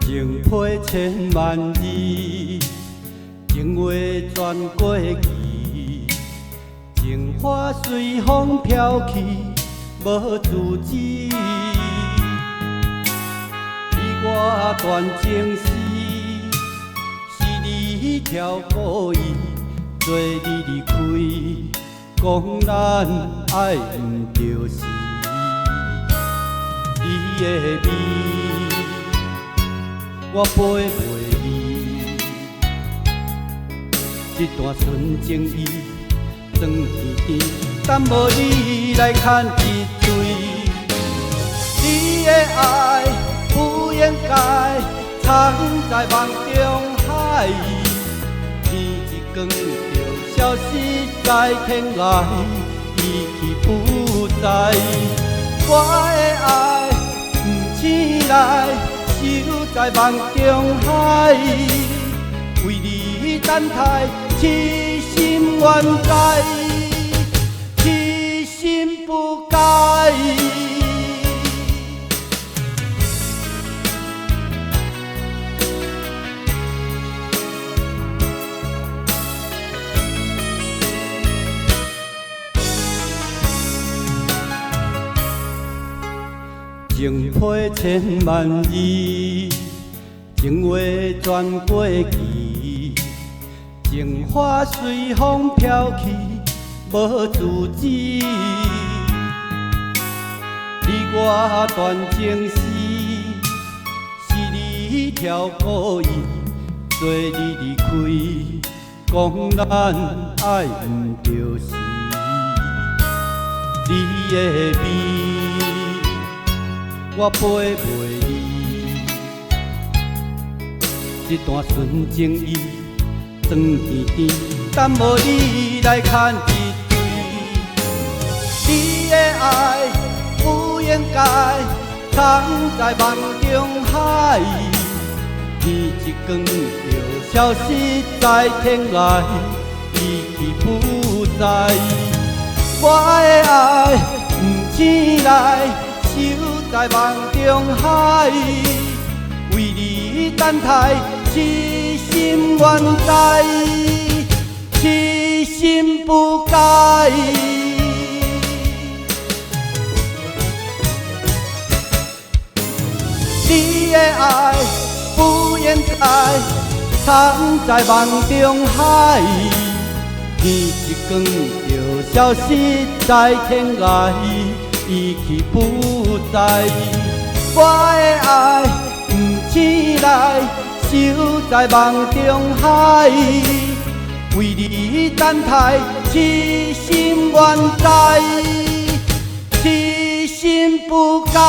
情批千万字，情话转过期，情花随风飘去，无自知。你我断情丝，是你挑故意，做你离开，讲咱爱毋着时，你的美。我陪袂你，这段纯情意装甜甜，等无你来牵一嘴。你的爱不应该藏在梦中海，天一光就消失在天外，已去不在。我的爱不醒来。守在梦中海，为你等待，痴心冤哉，痴心不改。情批千万字，情话转过期，情花随风飘去，无自知。你我断情丝，是你挑故意，做你离开，讲咱爱毋着时，你的美。我陪袂你，这段纯情意装甜甜，等无你来牵一对。你的爱不应该藏在梦中海，天一光就消失在天外，已去不在。我的爱不醒来。守在梦中海，为你等待，痴心冤哉，痴心不改。你的爱不应该藏在梦中海，天一光就消失在天外。已去不在，我的爱不醒来，守在梦中海，为你等待，痴心冤哉，痴心不改。